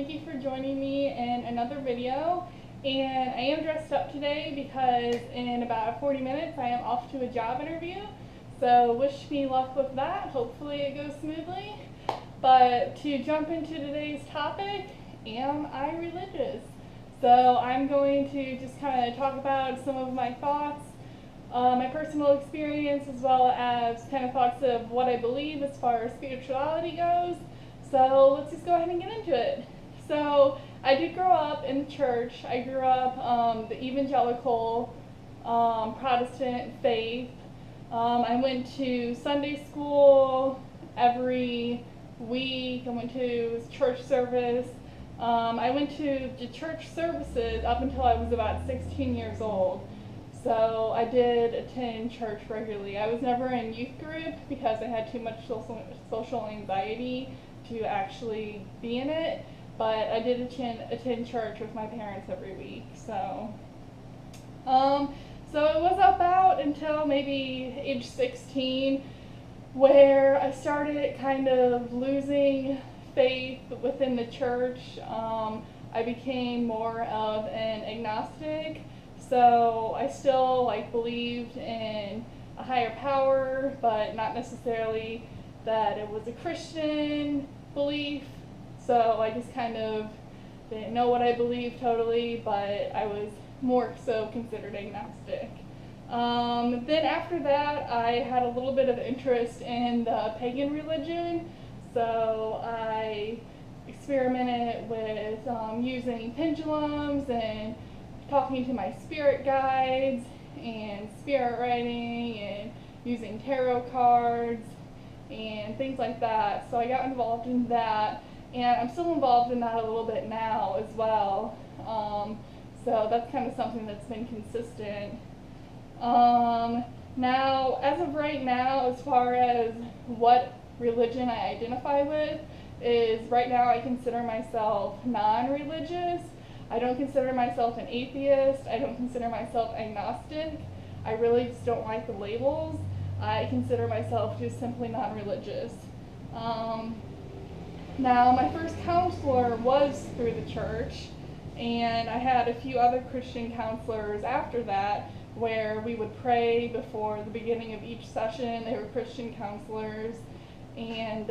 thank you for joining me in another video. And I am dressed up today because in about 40 minutes I am off to a job interview. So wish me luck with that. Hopefully it goes smoothly. But to jump into today's topic, am I religious? So I'm going to just kind of talk about some of my thoughts, my personal experience, as well as kind of thoughts of what I believe as far as spirituality goes. So let's just go ahead and get into it. So I did grow up in the church. I grew up the evangelical Protestant faith. I went to Sunday school every week. I went to church service. I went to the church services up until I was about 16 years old. So I did attend church regularly. I was never in youth group because I had too much social anxiety to actually be in it, but I did attend church with my parents every week. So it was about until maybe age 16 where I started kind of losing faith within the church. I became more of an agnostic. So I still believed in a higher power, but not necessarily that it was a Christian belief. So I just kind of didn't know what I believed totally, but I was more so considered agnostic. Then after that, I had a little bit of interest in the pagan religion. So I experimented with using pendulums and talking to my spirit guides and spirit writing and using tarot cards and things like that. So I got involved in that, and I'm still involved in that a little bit now as well. So that's kind of something that's been consistent. Now, as of right now, as far as what religion I identify with, is right now I consider myself non-religious. I don't consider myself an atheist. I don't consider myself agnostic. I really just don't like the labels. I consider myself just simply non-religious. Now, my first counselor was through the church, and I had a few other Christian counselors after that where we would pray before the beginning of each session. They were Christian counselors, and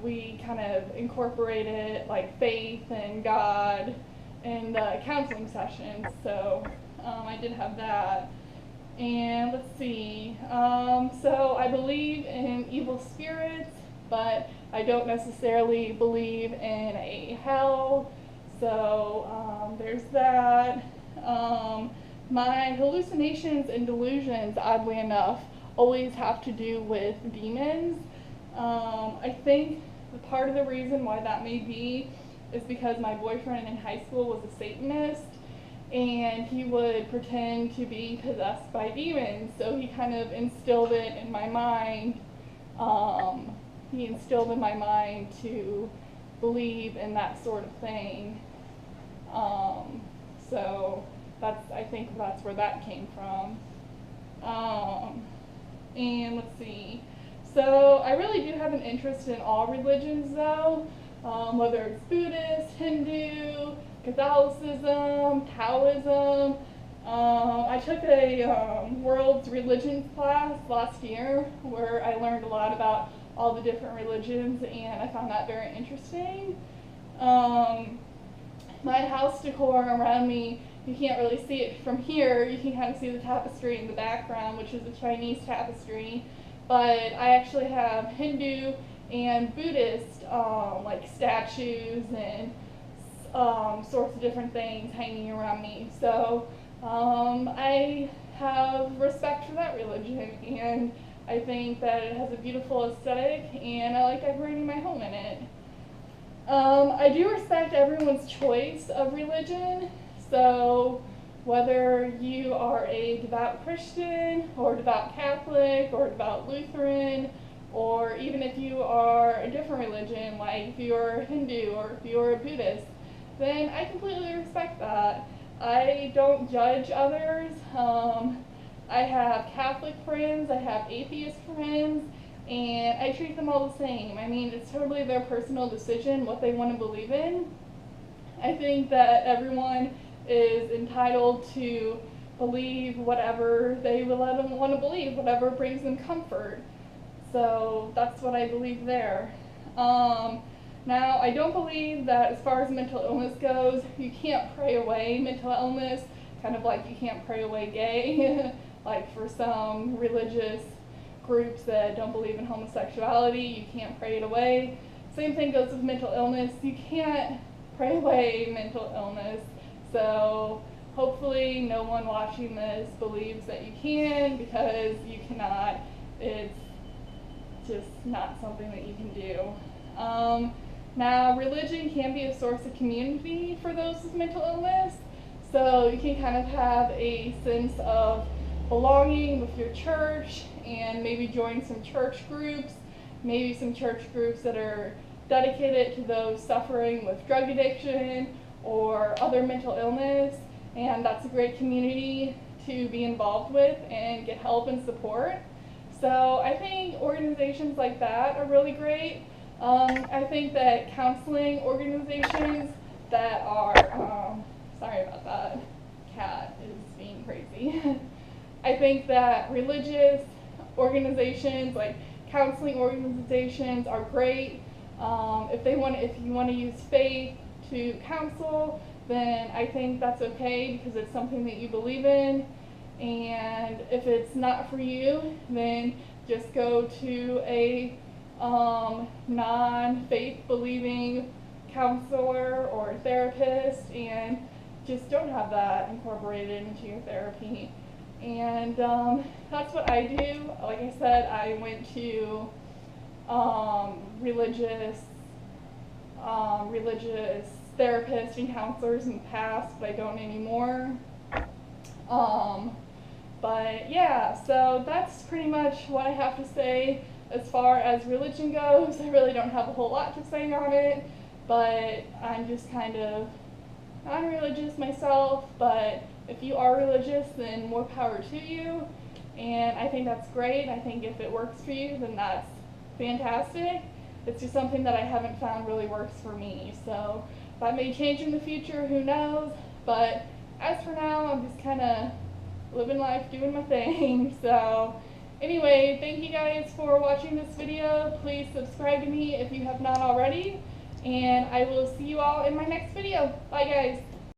we kind of incorporated faith and God in the counseling sessions. So I did have that. And let's see. So I believe in evil spirits, but I don't necessarily believe in a hell. So there's that. My hallucinations and delusions, oddly enough, always have to do with demons. I think part of the reason why that may be is because my boyfriend in high school was a Satanist, and he would pretend to be possessed by demons. So he kind of instilled it in my mind. He instilled in my mind to believe in that sort of thing. So I think that's where that came from. And let's see. So I really do have an interest in all religions though, whether it's Buddhist, Hindu, Catholicism, Taoism. I took a world's religions class last year where I learned a lot about all the different religions, and I found that very interesting. My house decor around me, you can't really see it from here. You can kind of see the tapestry in the background, which is a Chinese tapestry. But I actually have Hindu and Buddhist statues and sorts of different things hanging around me. So I have respect for that religion, and I think that it has a beautiful aesthetic, and I like decorating my home in it. I do respect everyone's choice of religion. So whether you are a devout Christian or devout Catholic or devout Lutheran, or even if you are a different religion, like if you're Hindu or if you're a Buddhist, then I completely respect that. I don't judge others. I have Catholic friends, I have atheist friends, and I treat them all the same. I mean, it's totally their personal decision what they want to believe in. I think that everyone is entitled to believe whatever they want to believe, whatever brings them comfort. So that's what I believe there. Now, I don't believe that as far as mental illness goes, you can't pray away mental illness, kind of like you can't pray away gay, like for some religious groups that don't believe in homosexuality, you can't pray it away. Same thing goes with mental illness. You can't pray away mental illness. So hopefully no one watching this believes that you can, because you cannot. It's just not something that you can do. Now, religion can be a source of community for those with mental illness, so you can kind of have a sense of belonging with your church and maybe join some church groups, maybe some church groups that are dedicated to those suffering with drug addiction or other mental illness, and that's a great community to be involved with and get help and support. So I think organizations like that are really great. I think that counseling organizations that are, sorry about that, cat is being crazy. I think that religious organizations, like counseling organizations, are great. If you want to use faith to counsel, then I think that's okay because it's something that you believe in. And if it's not for you, then just go to a non-faith believing counselor or therapist, and just don't have that incorporated into your therapy. And that's what I do. Like I said, I went to religious therapists and counselors in the past, but I don't anymore. But yeah, so that's pretty much what I have to say as far as religion goes. I really don't have a whole lot to say on it, but I'm just kind of non-religious myself. But if you are religious, then more power to you, and I think that's great. I think if it works for you, then that's fantastic. It's just something that I haven't found really works for me, so that may change in the future, who knows. But as for now, I'm just kind of living life, doing my thing. So anyway, thank you guys for watching this video. Please subscribe to me if you have not already, and I will see you all in my next video. Bye guys.